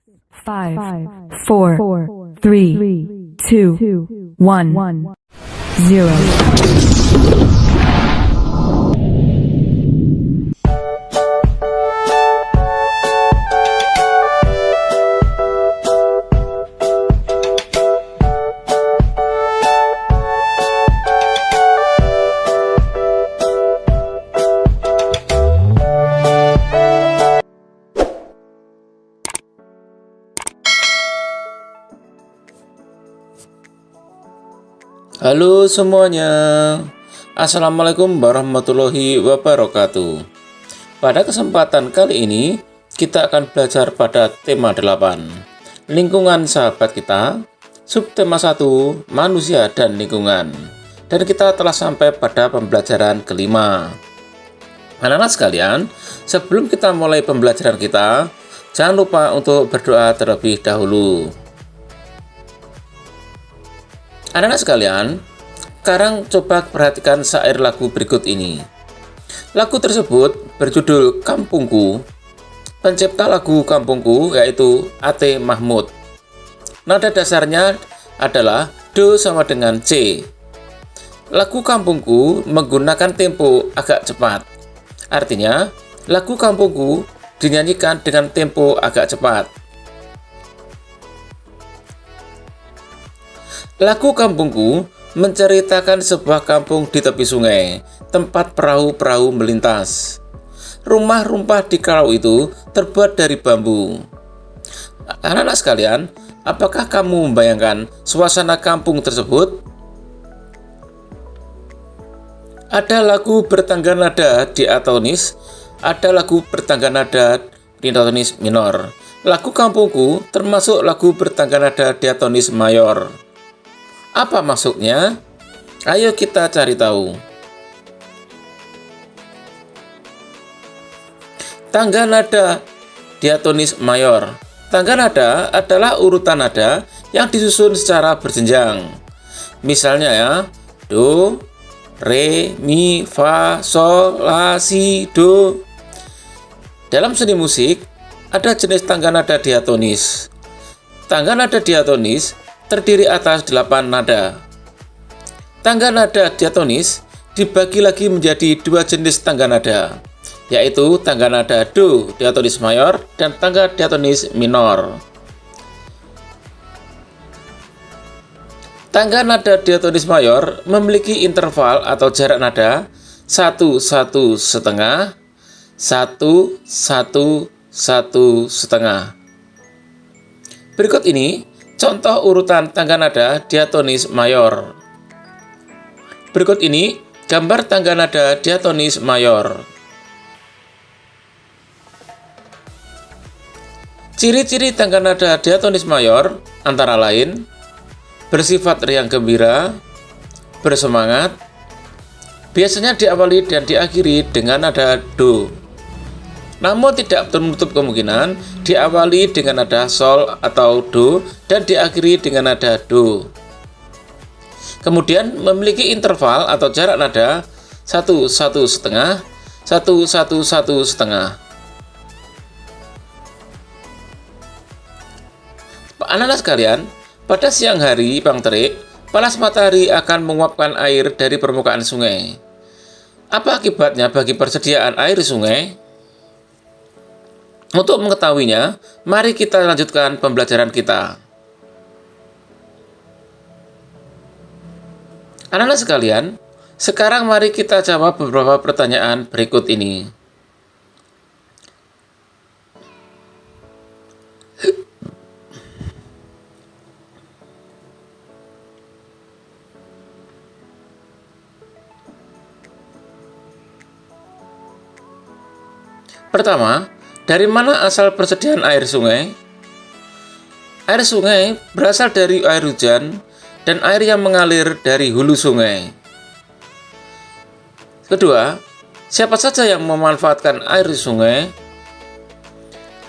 5, 4, 3, 2, 1, 0. Halo semuanya, Assalamualaikum warahmatullahi wabarakatuh. Pada kesempatan kali ini, kita akan belajar pada tema 8, lingkungan sahabat kita, subtema 1, manusia dan lingkungan. Dan kita telah sampai pada pembelajaran kelima. Anak-anak sekalian, sebelum kita mulai pembelajaran kita, jangan lupa untuk berdoa terlebih dahulu. Anak-anak sekalian, sekarang coba perhatikan syair lagu berikut ini. Lagu tersebut berjudul Kampungku. Pencipta lagu Kampungku yaitu A.T. Mahmud. Nada dasarnya adalah Do sama dengan C. Lagu Kampungku menggunakan tempo agak cepat. Artinya, lagu Kampungku dinyanyikan dengan tempo agak cepat. Lagu Kampungku menceritakan sebuah kampung di tepi sungai, tempat perahu-perahu melintas. Rumah-rumah di kalau itu terbuat dari bambu. Anak-anak sekalian, apakah kamu membayangkan suasana kampung tersebut? Ada lagu bertangga nada di atonis, ada lagu bertangga nada di atonis minor. Lagu Kampungku termasuk lagu bertangga nada di atonis mayor. Apa maksudnya? Ayo kita cari tahu. Tangga nada diatonis mayor. Tangga nada adalah urutan nada yang disusun secara berjenjang. Misalnya ya, do, re, mi, fa, sol, la, si, do. Dalam seni musik, ada jenis tangga nada diatonis. Tangga nada diatonis terdiri atas 8 nada. Tangga nada diatonis dibagi lagi menjadi 2 jenis tangga nada, yaitu tangga nada do diatonis mayor dan tangga diatonis minor. Tangga nada diatonis mayor memiliki interval atau jarak nada 1, 1, setengah, 1, 1, 1, setengah. Berikut ini contoh urutan tangga nada diatonis mayor. Berikut ini gambar tangga nada diatonis mayor. Ciri-ciri tangga nada diatonis mayor antara lain bersifat riang gembira, bersemangat, biasanya diawali dan diakhiri dengan nada do. Namun tidak menutup kemungkinan diawali dengan nada sol atau do dan diakhiri dengan nada do. Kemudian memiliki interval atau jarak nada 1, 1 setengah, 1, 1, 1 setengah. Anak-anak sekalian, pada siang hari pang terik, panas matahari akan menguapkan air dari permukaan sungai. Apa akibatnya bagi persediaan air sungai? Untuk mengetahuinya, mari kita lanjutkan pembelajaran kita. Anak-anak sekalian, sekarang mari kita jawab beberapa pertanyaan berikut ini. Pertama, dari mana asal persediaan air sungai? Air sungai berasal dari air hujan dan air yang mengalir dari hulu sungai. Kedua, siapa saja yang memanfaatkan air sungai?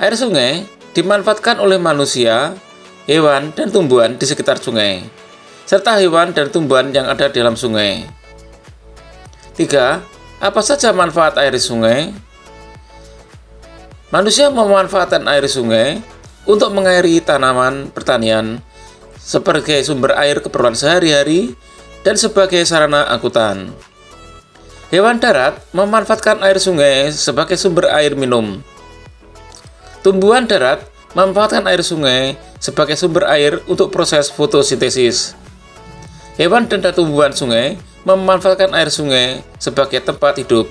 Air sungai dimanfaatkan oleh manusia, hewan, dan tumbuhan di sekitar sungai, serta hewan dan tumbuhan yang ada di dalam sungai. 3. Apa saja manfaat air sungai? Manusia memanfaatkan air sungai untuk mengairi tanaman pertanian, sebagai sumber air keperluan sehari-hari, dan sebagai sarana angkutan. Hewan darat memanfaatkan air sungai sebagai sumber air minum. Tumbuhan darat memanfaatkan air sungai sebagai sumber air untuk proses fotosintesis. Hewan dan tumbuhan sungai memanfaatkan air sungai sebagai tempat hidup.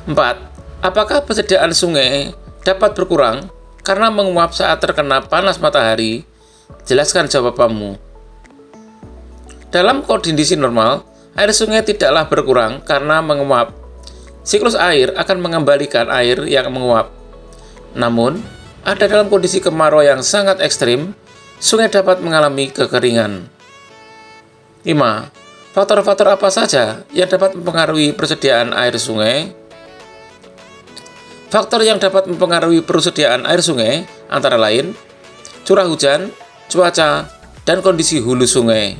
4. Apakah persediaan sungai dapat berkurang karena menguap saat terkena panas matahari? Jelaskan jawabanmu. Dalam kondisi normal, air sungai tidaklah berkurang karena menguap. Siklus air akan mengembalikan air yang menguap. Namun, ada dalam kondisi kemarau yang sangat ekstrim, sungai dapat mengalami kekeringan. 5. Faktor-faktor apa saja yang dapat mempengaruhi persediaan air sungai? Faktor yang dapat mempengaruhi persediaan air sungai antara lain curah hujan, cuaca, dan kondisi hulu sungai.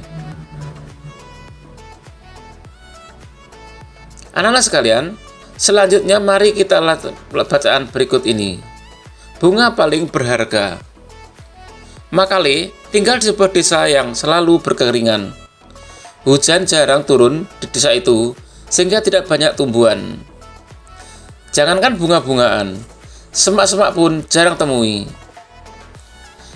Anak-anak sekalian, selanjutnya mari kita lihat bacaan berikut ini. Bunga paling berharga. Makale tinggal di sebuah desa yang selalu berkeringan. Hujan jarang turun di desa itu, sehingga tidak banyak tumbuhan. Jangankan bunga-bungaan, semak-semak pun jarang temui.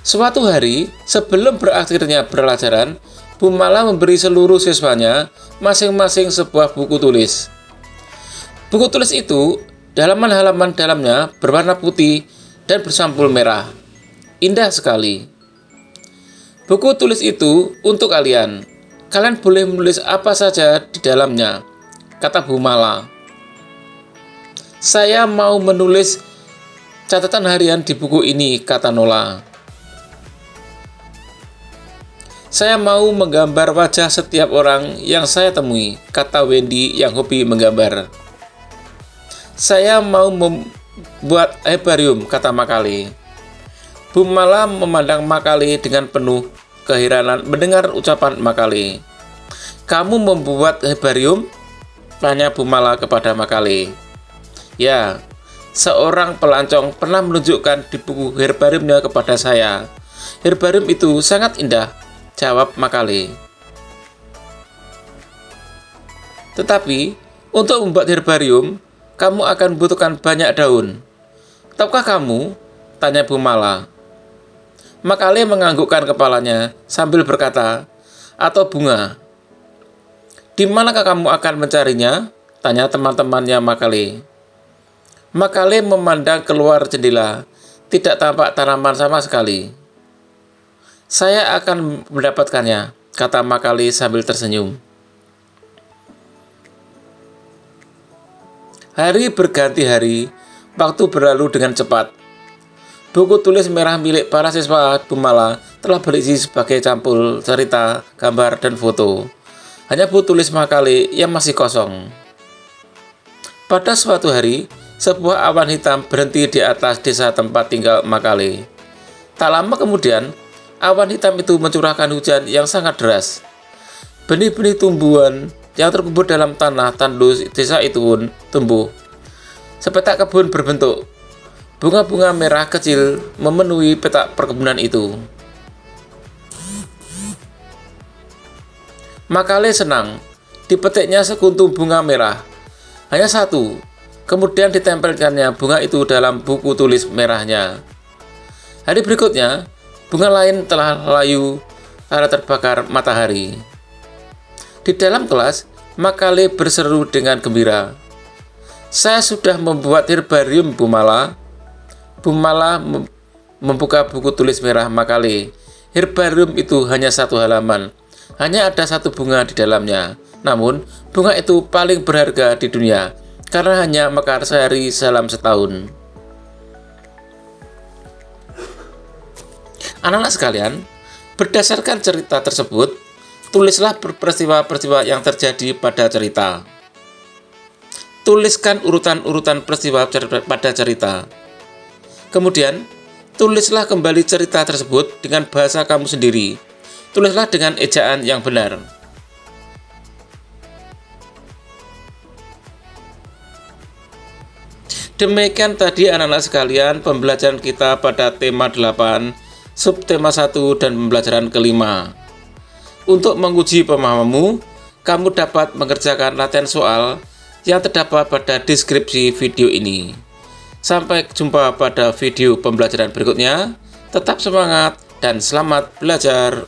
Suatu hari, sebelum berakhirnya pelajaran, Bu Mala memberi seluruh siswanya masing-masing sebuah buku tulis. Buku tulis itu, halaman-halaman dalamnya berwarna putih dan bersampul merah. Indah sekali. Buku tulis itu untuk kalian. Kalian boleh menulis apa saja di dalamnya, kata Bu Mala. Saya mau menulis catatan harian di buku ini, kata Nola. Saya mau menggambar wajah setiap orang yang saya temui, kata Wendy yang hobi menggambar. Saya mau membuat herbarium, kata Makale. Bu Mala memandang Makale dengan penuh keheranan mendengar ucapan Makale. Kamu membuat herbarium? Tanya Bu Mala kepada Makale. Ya, seorang pelancong pernah menunjukkan di buku herbariumnya kepada saya. Herbarium itu sangat indah, jawab Makale. Tetapi, untuk membuat herbarium, kamu akan membutuhkan banyak daun. Tahukah kamu? Tanya Bu Mala. Makale menganggukkan kepalanya sambil berkata, atau bunga. Di manakah kamu akan mencarinya? Tanya teman-temannya Makale. Makale memandang keluar jendela, tidak tampak tanaman sama sekali. Saya akan mendapatkannya, kata Makale sambil tersenyum. Hari berganti hari, waktu berlalu dengan cepat. Buku tulis merah milik para siswa Bu Mala telah berisi sebagai campur cerita, gambar, dan foto. Hanya buku tulis Makale yang masih kosong. Pada suatu hari, sebuah awan hitam berhenti di atas desa tempat tinggal Makale. Tak lama kemudian, awan hitam itu mencurahkan hujan yang sangat deras. Benih-benih tumbuhan yang terkubur dalam tanah tandus desa itu pun tumbuh. Sepetak kebun berbentuk. Bunga-bunga merah kecil memenuhi petak perkebunan itu. Makale senang. Dipetiknya sekuntum bunga merah. Hanya satu. Kemudian ditempelkannya bunga itu dalam buku tulis merahnya. Hari berikutnya, bunga lain telah layu karena terbakar matahari. Di dalam kelas, Makale berseru dengan gembira. Saya sudah membuat herbarium, Bu Mala. Bu Mala membuka buku tulis merah Makale. Herbarium itu hanya satu halaman. Hanya ada satu bunga di dalamnya. Namun, bunga itu paling berharga di dunia. Karena hanya mekar sehari dalam setahun. Anak-anak sekalian, berdasarkan cerita tersebut, tulislah peristiwa-peristiwa yang terjadi pada cerita. Tuliskan urutan-urutan peristiwa pada cerita. Kemudian, tulislah kembali cerita tersebut dengan bahasa kamu sendiri. Tulislah dengan ejaan yang benar. Demikian tadi anak-anak sekalian pembelajaran kita pada tema 8, subtema 1 dan pembelajaran kelima. Untuk menguji pemahamanmu, kamu dapat mengerjakan latihan soal yang terdapat pada deskripsi video ini. Sampai jumpa pada video pembelajaran berikutnya. Tetap semangat dan selamat belajar.